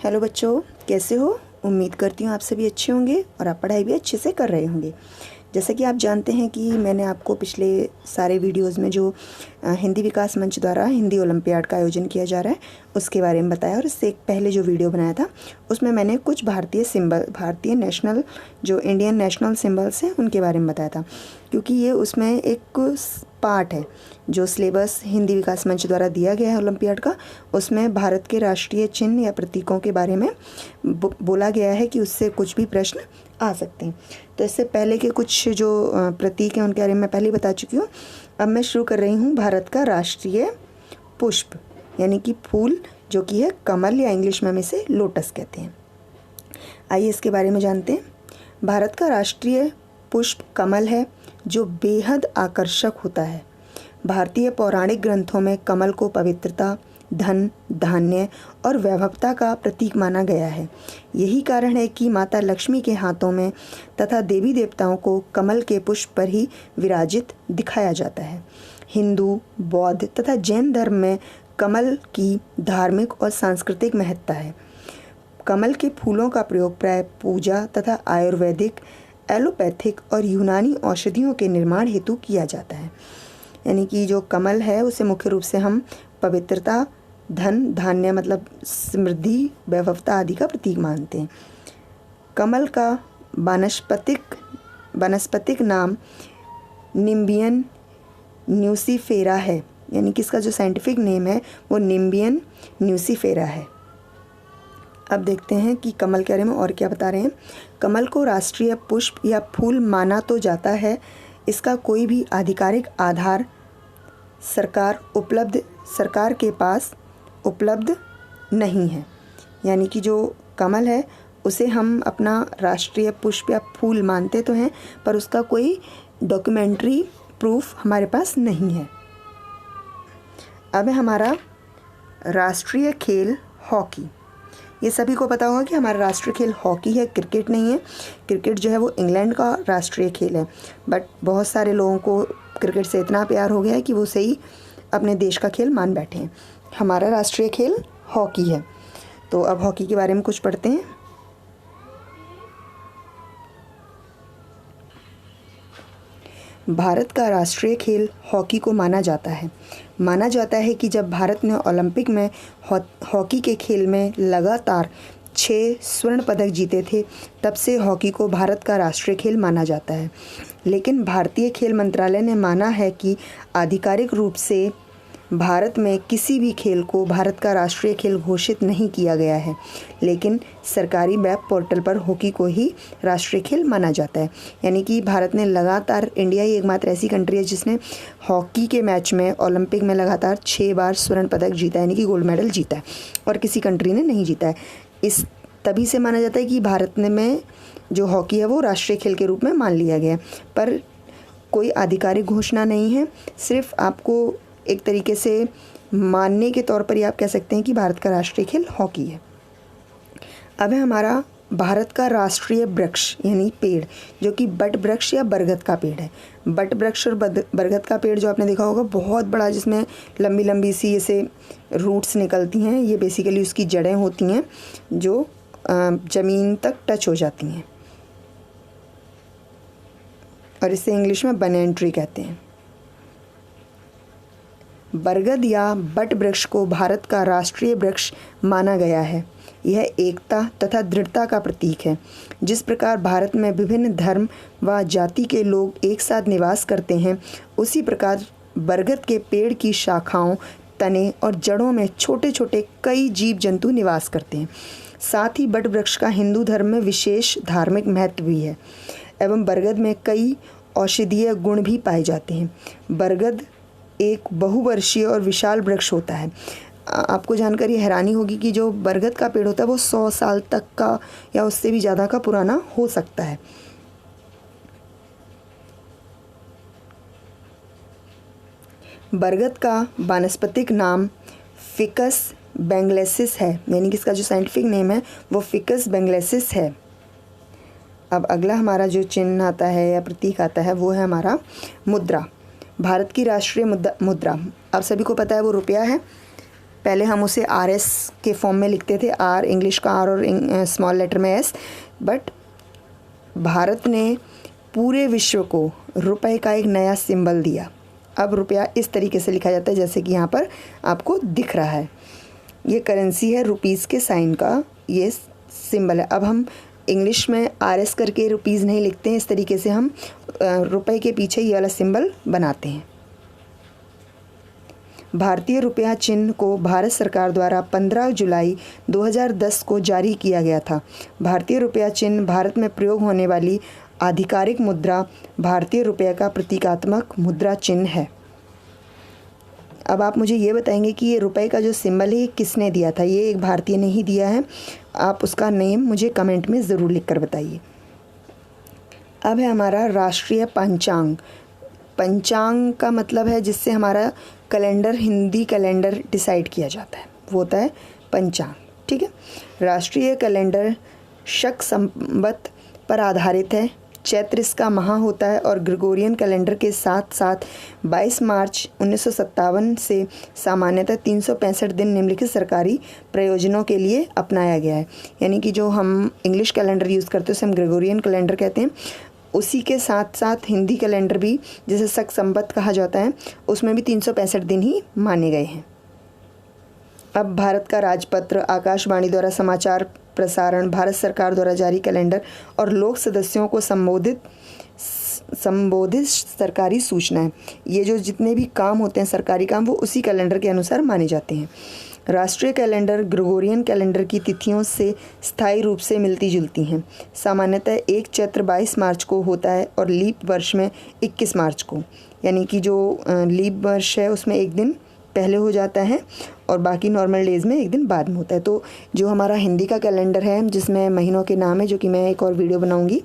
Hello बच्चों, कैसे हो? उम्मीद करती हूँ आप सभी अच्छे होंगे और आप पढ़ाई भी अच्छे से कर रहे होंगे। जैसा कि आप जानते हैं कि मैंने आपको पिछले सारे वीडियोस में जो हिंदी विकास मंच द्वारा हिंदी ओलंपियाड का आयोजन किया जा रहा है उसके बारे में बताया, और इससे एक पहले जो वीडियो बनाया था उसमें मैंने कुछ भारतीय नेशनल जो इंडियन नेशनल सिंबल्स हैं उनके बारे में बताया था, क्योंकि ये उसमें एक पार्ट है जो सिलेबस हिंदी विकास मंच द्वारा दिया गया है ओलंपियाड का। उसमें भारत के राष्ट्रीय चिन्ह या प्रतीकों के बारे में बोला गया है कि उससे कुछ भी प्रश्न आ सकते हैं। तो इससे पहले के कुछ जो प्रतीक हैं उनके बारे में मैं पहले ही बता चुकी हूँ। अब मैं शुरू कर रही हूँ भारत का राष्ट्रीय पुष्प यानी कि फूल, जो कि है कमल या इंग्लिश में हम इसे लोटस कहते हैं। आइए इसके बारे में जानते हैं। भारत का राष्ट्रीय पुष्प कमल है, जो बेहद आकर्षक होता है। भारतीय पौराणिक ग्रंथों में कमल को पवित्रता, धन, धान्य और वैभवता का प्रतीक माना गया है। यही कारण है कि माता लक्ष्मी के हाथों में तथा देवी देवताओं को कमल के पुष्प पर ही विराजित दिखाया जाता है। हिंदू, बौद्ध तथा जैन धर्म में कमल की धार्मिक और सांस्कृतिक महत्ता है। कमल के फूलों का प्रयोग प्राय पूजा तथा आयुर्वेदिक, एलोपैथिक और यूनानी औषधियों के निर्माण हेतु किया जाता है। यानी कि जो कमल है उसे मुख्य रूप से हम पवित्रता, धन, धान्य मतलब समृद्धि, वैभवता आदि का प्रतीक मानते हैं। कमल का वानस्पतिक नाम निम्बियन न्यूसीफेरा है, यानी कि इसका जो साइंटिफिक नेम है वो निम्बियन न्यूसीफेरा है। अब देखते हैं कि कमल के बारे में और क्या बता रहे हैं। कमल को राष्ट्रीय पुष्प या फूल माना तो जाता है, इसका कोई भी आधिकारिक आधार सरकार के पास उपलब्ध नहीं है। यानी कि जो कमल है उसे हम अपना राष्ट्रीय पुष्प या फूल मानते तो हैं, पर उसका कोई डॉक्यूमेंट्री प्रूफ हमारे पास नहीं है। अब है हमारा राष्ट्रीय खेल हॉकी। ये सभी को पता होगा कि हमारा राष्ट्रीय खेल हॉकी है, क्रिकेट नहीं है। क्रिकेट जो है वो इंग्लैंड का राष्ट्रीय खेल है, बट बहुत सारे लोगों को क्रिकेट से इतना प्यार हो गया है कि वो उसे ही अपने देश का खेल मान बैठे हैं। हमारा राष्ट्रीय खेल हॉकी है। तो अब हॉकी के बारे में कुछ पढ़ते हैं। भारत का राष्ट्रीय खेल हॉकी को माना जाता है कि जब भारत ने ओलंपिक में हॉकी के खेल में लगातार 6 स्वर्ण पदक जीते थे, तब से हॉकी को भारत का राष्ट्रीय खेल माना जाता है। लेकिन भारतीय खेल मंत्रालय ने माना है कि आधिकारिक रूप से भारत में किसी भी खेल को भारत का राष्ट्रीय खेल घोषित नहीं किया गया है, लेकिन सरकारी वेब पोर्टल पर हॉकी को ही राष्ट्रीय खेल माना जाता है। यानी कि भारत ने लगातार, इंडिया ही एकमात्र ऐसी कंट्री है जिसने हॉकी के मैच में ओलंपिक में लगातार 6 बार स्वर्ण पदक जीता है, यानी कि गोल्ड मेडल जीता है, और किसी कंट्री ने नहीं जीता है। इस तभी से माना जाता है कि भारत में जो हॉकी है वो राष्ट्रीय खेल के रूप में मान लिया गया है, पर कोई आधिकारिक घोषणा नहीं है। सिर्फ आपको एक तरीके से मानने के तौर पर ही आप कह सकते हैं कि भारत का राष्ट्रीय खेल हॉकी है। अब है हमारा भारत का राष्ट्रीय वृक्ष यानी पेड़, जो कि बट वृक्ष या बरगद का पेड़ है। बट वृक्ष और बरगद का पेड़ जो आपने देखा होगा बहुत बड़ा, जिसमें लंबी लंबी सी ऐसे रूट्स निकलती हैं। ये बेसिकली उसकी जड़ें होती हैं जो ज़मीन तक टच हो जाती हैं, और इसे इंग्लिश में बनैन ट्री कहते हैं। बरगद या बट वृक्ष को भारत का राष्ट्रीय वृक्ष माना गया है। यह एकता तथा दृढ़ता का प्रतीक है। जिस प्रकार भारत में विभिन्न धर्म व जाति के लोग एक साथ निवास करते हैं, उसी प्रकार बरगद के पेड़ की शाखाओं, तने और जड़ों में छोटे छोटे कई जीव जंतु निवास करते हैं। साथ ही बट वृक्ष का हिंदू धर्म में विशेष धार्मिक महत्व भी है, एवं बरगद में कई औषधीय गुण भी पाए जाते हैं। बरगद एक बहुवर्षीय और विशाल वृक्ष होता है। आपको जानकर ये हैरानी होगी कि जो बरगद का पेड़ होता है वो 100 साल तक का या उससे भी ज़्यादा का पुराना हो सकता है। बरगद का वानस्पतिक नाम फिकस बेंगलेसिस है, यानी कि इसका जो साइंटिफिक नेम है वो फिकस बेंगलेसिस है। अब अगला हमारा जो चिन्ह आता है या प्रतीक आता है वो है हमारा मुद्रा। भारत की राष्ट्रीय मुद्रा आप सभी को पता है वो रुपया है। पहले हम उसे RS के फॉर्म में लिखते थे, R इंग्लिश का R और स्मॉल लेटर में S, बट भारत ने पूरे विश्व को रुपए का एक नया सिंबल दिया। अब रुपया इस तरीके से लिखा जाता है जैसे कि यहाँ पर आपको दिख रहा है। ये करेंसी है, रुपीज़ के साइन का ये सिंबल है। अब हम इंग्लिश में RS करके रुपीज़ नहीं लिखते हैं, इस तरीके से हम रुपए के पीछे ये वाला सिंबल बनाते हैं। भारतीय रुपया चिन्ह को भारत सरकार द्वारा 15 जुलाई 2010 को जारी किया गया था। भारतीय रुपया चिन्ह भारत में प्रयोग होने वाली आधिकारिक मुद्रा भारतीय रुपये का प्रतीकात्मक मुद्रा चिन्ह है। अब आप मुझे ये बताएंगे कि ये रुपए का जो सिंबल है ये किसने दिया था। ये एक भारतीय ने ही दिया है। आप उसका नेम मुझे कमेंट में ज़रूर लिखकर बताइए। अब है हमारा राष्ट्रीय पंचांग। पंचांग का मतलब है जिससे हमारा कैलेंडर, हिंदी कैलेंडर डिसाइड किया जाता है, वो होता है पंचांग। ठीक है। राष्ट्रीय कैलेंडर शक संवत पर आधारित है। चैत्र इसका माह होता है और ग्रेगोरियन कैलेंडर के साथ साथ 22 मार्च 1957 से सामान्यतः 365 दिन निम्नलिखित सरकारी प्रयोजनों के लिए अपनाया गया है। यानी कि जो हम इंग्लिश कैलेंडर यूज़ करते हैं उसे हम ग्रेगोरियन कैलेंडर कहते हैं। उसी के साथ साथ हिंदी कैलेंडर भी, जिसे शक संवत कहा जाता है, उसमें भी 365 दिन ही माने गए हैं। अब भारत का राजपत्र, आकाशवाणी द्वारा समाचार प्रसारण, भारत सरकार द्वारा जारी कैलेंडर और लोक सदस्यों को संबोधित सरकारी सूचनाएं, ये जो जितने भी काम होते हैं सरकारी काम, वो उसी कैलेंडर के अनुसार माने जाते हैं। राष्ट्रीय कैलेंडर ग्रेगोरियन कैलेंडर की तिथियों से स्थायी रूप से मिलती जुलती हैं। सामान्यतः एक चैत्र 22 मार्च को होता है और लीप वर्ष में 21 मार्च को, यानी कि जो लीप वर्ष है उसमें एक दिन पहले हो जाता है और बाकी नॉर्मल डेज़ में एक दिन बाद में होता है। तो जो हमारा हिंदी का कैलेंडर है जिसमें महीनों के नाम है, जो कि मैं एक और वीडियो बनाऊंगी,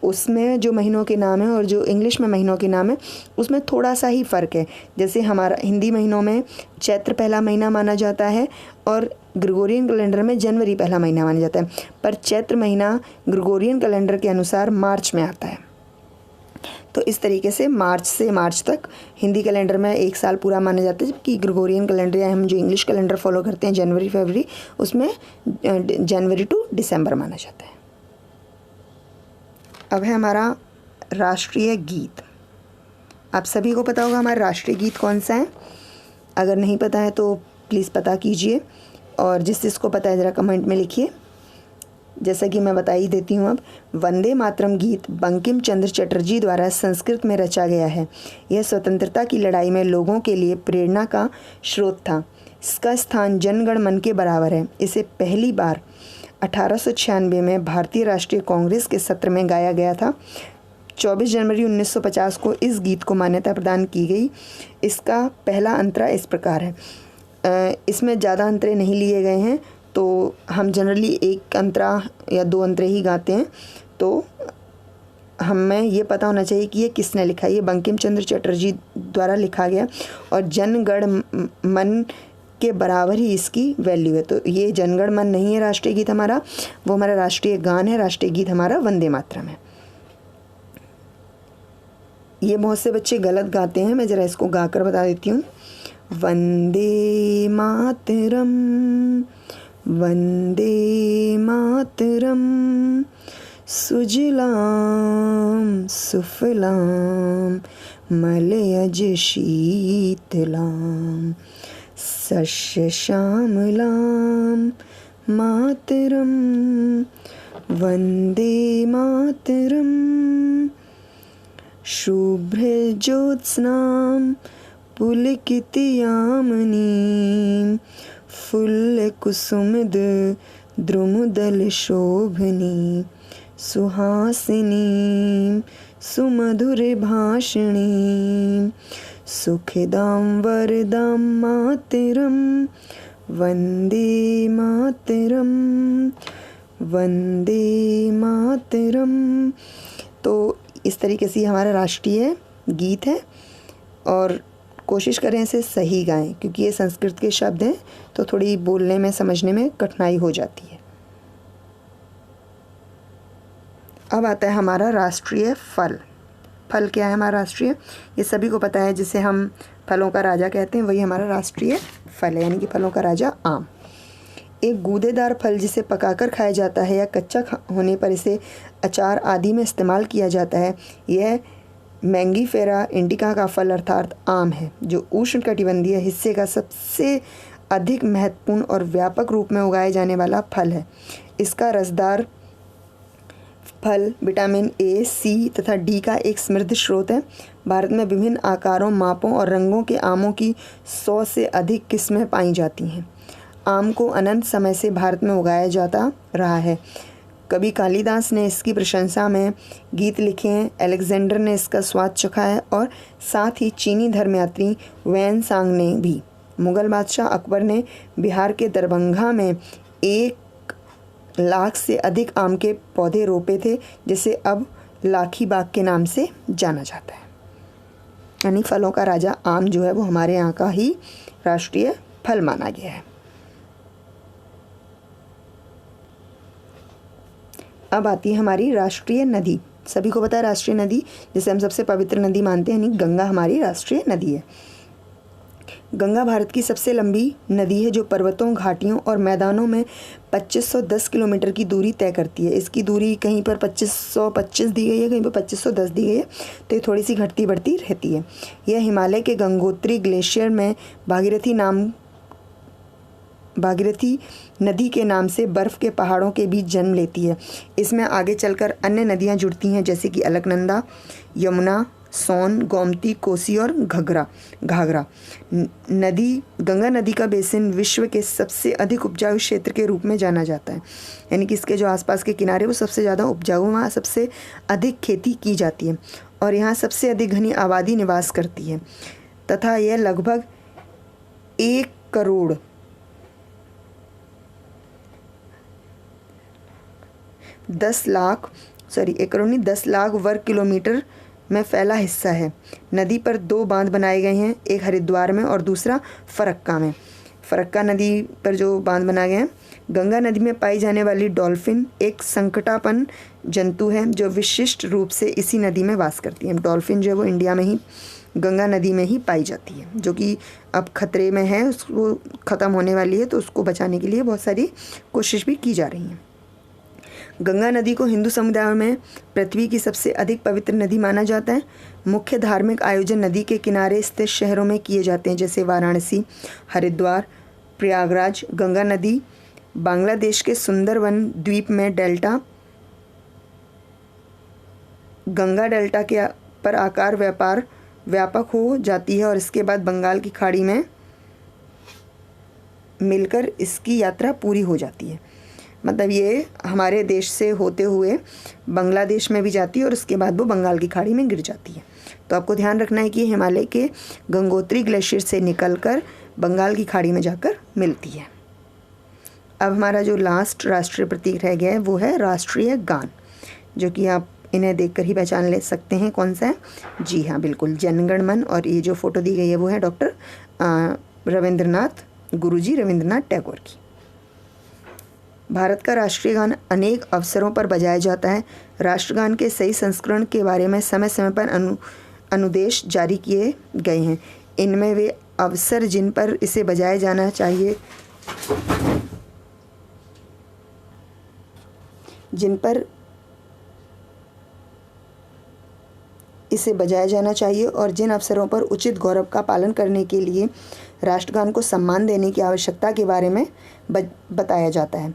उसमें जो महीनों के नाम है और जो इंग्लिश में महीनों के नाम है उसमें थोड़ा सा ही फ़र्क है। जैसे हमारा हिंदी महीनों में चैत्र पहला महीना माना जाता है और ग्रेगोरियन कैलेंडर में जनवरी पहला महीना माना जाता है, पर चैत्र महीना ग्रेगोरियन कैलेंडर के अनुसार मार्च में आता है। तो इस तरीके से मार्च से मार्च तक हिंदी कैलेंडर में एक साल पूरा माना जाता है, जबकि ग्रेगोरियन कैलेंडर या हम जो इंग्लिश कैलेंडर फॉलो करते हैं जनवरी फरवरी, उसमें जनवरी टू दिसंबर माना जाता है। अब है हमारा राष्ट्रीय गीत। आप सभी को पता होगा हमारा राष्ट्रीय गीत कौन सा है। अगर नहीं पता है तो प्लीज़ पता कीजिए, और जिसको पता है ज़रा कमेंट में लिखिए। जैसा कि मैं बता ही देती हूँ अब, वंदे मातरम गीत बंकिम चंद्र चटर्जी द्वारा संस्कृत में रचा गया है। यह स्वतंत्रता की लड़ाई में लोगों के लिए प्रेरणा का स्रोत था। इसका स्थान जनगण मन के बराबर है। इसे पहली बार 1896 में भारतीय राष्ट्रीय कांग्रेस के सत्र में गाया गया था। 24 जनवरी 1950 को इस गीत को मान्यता प्रदान की गई। इसका पहला अंतरा इस प्रकार है। इसमें ज़्यादा अंतरे नहीं लिए गए हैं, तो हम जनरली एक अंतरा या दो अंतरे ही गाते हैं। तो हमें ये पता होना चाहिए कि ये किसने लिखा है। ये बंकिम चंद्र चटर्जी द्वारा लिखा गया और जनगण मन के बराबर ही इसकी वैल्यू है। तो ये जनगण मन नहीं है राष्ट्रीय गीत हमारा, वो हमारा राष्ट्रीय गान है। राष्ट्रीय गीत हमारा वंदे मातरम है। ये बहुत से बच्चे गलत गाते हैं, मैं ज़रा इसको गाकर बता देती हूँ। वंदे मातरम, वंदे मातरम, सुजलाम सुफलाम मलयज शीतलाम, सस्य श्यामलाम मातरम, वंदे मातरम, शुभ्रज्योत्स्नां पुलकितयामिनीं, फुल्लकुसुमद्रुमदलशोभनीं, सुहासिनीं सुमधुरभाषिणीं, सुखदां वरदां मातरं, वन्दे मातरं, वन्दे मातरं। तो इस तरीके से हमारा राष्ट्रीय गीत है, और कोशिश करें इसे सही गाएं, क्योंकि ये संस्कृत के शब्द हैं तो थोड़ी बोलने में समझने में कठिनाई हो जाती है। अब आता है हमारा राष्ट्रीय फल। फल क्या है हमारा राष्ट्रीय, ये सभी को पता है, जिसे हम फलों का राजा कहते हैं, वही हमारा राष्ट्रीय फल है, यानी कि फलों का राजा आम। एक गूदेदार फल जिसे पकाकर खाया जाता है या कच्चा होने पर इसे अचार आदि में इस्तेमाल किया जाता है, यह मैंगीफेरा इंडिका का फल अर्थात आम है, जो उष्णकटिबंधीय हिस्से का सबसे अधिक महत्वपूर्ण और व्यापक रूप में उगाए जाने वाला फल है। इसका रसदार फल विटामिन ए, सी तथा डी का एक समृद्ध स्रोत है। भारत में विभिन्न आकारों, मापों और रंगों के आमों की 100 से अधिक किस्में पाई जाती हैं। आम को अनंत समय से भारत में उगाया जाता रहा है। कवि कालिदास ने इसकी प्रशंसा में गीत लिखे हैं, अलेक्जेंडर ने इसका स्वाद चखा है और साथ ही चीनी धर्मयात्री वैन सांग ने भी। मुग़ल बादशाह अकबर ने बिहार के दरभंगा में 1 लाख से अधिक आम के पौधे रोपे थे, जिसे अब लाखी बाग के नाम से जाना जाता है। यानी फलों का राजा आम जो है वो हमारे यहाँ का ही राष्ट्रीय फल माना गया है। अब आती है हमारी राष्ट्रीय नदी। सभी को पता है राष्ट्रीय नदी जिसे हम सबसे पवित्र नदी मानते हैं, यानी गंगा हमारी राष्ट्रीय नदी है। गंगा भारत की सबसे लंबी नदी है, जो पर्वतों, घाटियों और मैदानों में 2510 किलोमीटर की दूरी तय करती है। इसकी दूरी कहीं पर 2525 दी गई है, कहीं पर 2510 दी गई है, तो ये थोड़ी सी घटती बढ़ती रहती है। यह हिमालय के गंगोत्री ग्लेशियर में भागीरथी नदी के नाम से बर्फ़ के पहाड़ों के बीच जन्म लेती है। इसमें आगे चलकर अन्य नदियां जुड़ती हैं, जैसे कि अलकनंदा, यमुना, सोन, गोमती, कोसी और घाघरा नदी। गंगा नदी का बेसिन विश्व के सबसे अधिक उपजाऊ क्षेत्र के रूप में जाना जाता है, यानी कि इसके जो आसपास के किनारे वो सबसे ज़्यादा उपजाऊ, वहाँ सबसे अधिक खेती की जाती है और यहाँ सबसे अधिक घनी आबादी निवास करती है तथा यह लगभग 1 करोड़ 10 लाख वर्ग किलोमीटर में फैला हिस्सा है। नदी पर 2 बांध बनाए गए हैं, एक हरिद्वार में और दूसरा फरक्का में। फरक्का नदी पर जो बांध बनाए गए हैं। गंगा नदी में पाई जाने वाली डॉल्फिन एक संकटापन्न जंतु है, जो विशिष्ट रूप से इसी नदी में वास करती है। डॉल्फिन जो है वो इंडिया में ही गंगा नदी में ही पाई जाती है, जो कि अब खतरे में है, उसको ख़त्म होने वाली है, तो उसको बचाने के लिए बहुत सारी कोशिश भी की जा रही है। गंगा नदी को हिंदू समुदाय में पृथ्वी की सबसे अधिक पवित्र नदी माना जाता है। मुख्य धार्मिक आयोजन नदी के किनारे स्थित शहरों में किए जाते हैं, जैसे वाराणसी, हरिद्वार, प्रयागराज। गंगा नदी बांग्लादेश के सुंदरवन द्वीप में गंगा डेल्टा के पर आकार व्यापक हो जाती है और इसके बाद बंगाल की खाड़ी में मिलकर इसकी यात्रा पूरी हो जाती है। मतलब ये हमारे देश से होते हुए बांग्लादेश में भी जाती है और उसके बाद वो बंगाल की खाड़ी में गिर जाती है। तो आपको ध्यान रखना है कि हिमालय के गंगोत्री ग्लेशियर से निकलकर बंगाल की खाड़ी में जाकर मिलती है। अब हमारा जो लास्ट राष्ट्रीय प्रतीक रह गया है वो है राष्ट्रीय गान, जो कि आप इन्हें देखकर ही पहचान ले सकते हैं कौन सा है। जी हाँ, बिल्कुल, जन गण मन। और ये जो फ़ोटो दी गई है वो है डॉक्टर गुरुजी रविंद्रनाथ टैगोर की। भारत का राष्ट्रीय गान अनेक अवसरों पर बजाया जाता है। राष्ट्रगान के सही संस्करण के बारे में समय समय पर अनुदेश जारी किए गए हैं। इनमें वे अवसर जिन पर इसे बजाया जाना चाहिए और जिन अवसरों पर उचित गौरव का पालन करने के लिए राष्ट्रगान को सम्मान देने की आवश्यकता के बारे में बताया जाता है।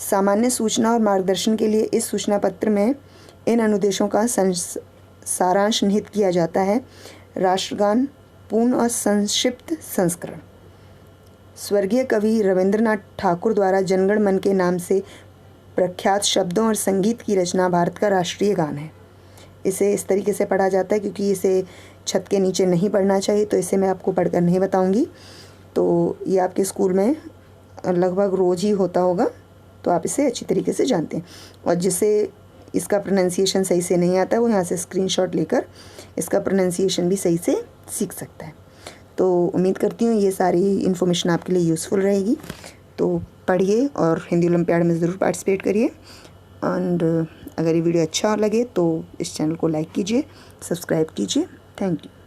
सामान्य सूचना और मार्गदर्शन के लिए इस सूचना पत्र में इन अनुदेशों का सारांश निहित किया जाता है। राष्ट्रगान पूर्ण और संक्षिप्त संस्करण। स्वर्गीय कवि रविंद्रनाथ ठाकुर द्वारा जनगण मन के नाम से प्रख्यात शब्दों और संगीत की रचना भारत का राष्ट्रीय गान है। इसे इस तरीके से पढ़ा जाता है, क्योंकि इसे छत के नीचे नहीं पढ़ना चाहिए, तो इसे मैं आपको पढ़कर नहीं बताऊंगी। तो ये आपके स्कूल में लगभग रोज़ ही होता होगा, तो आप इसे अच्छी तरीके से जानते हैं। और जिसे इसका प्रोनाउंसिएशन सही से नहीं आता है, वो यहाँ से स्क्रीनशॉट लेकर इसका प्रोनाउंसिएशन भी सही से सीख सकता है। तो उम्मीद करती हूँ ये सारी इन्फॉर्मेशन आपके लिए यूज़फुल रहेगी। तो पढ़िए और हिंदी ओलंपियाड में ज़रूर पार्टिसिपेट करिए। एंड अगर ये वीडियो अच्छा लगे तो इस चैनल को लाइक कीजिए, सब्सक्राइब कीजिए। Thank you.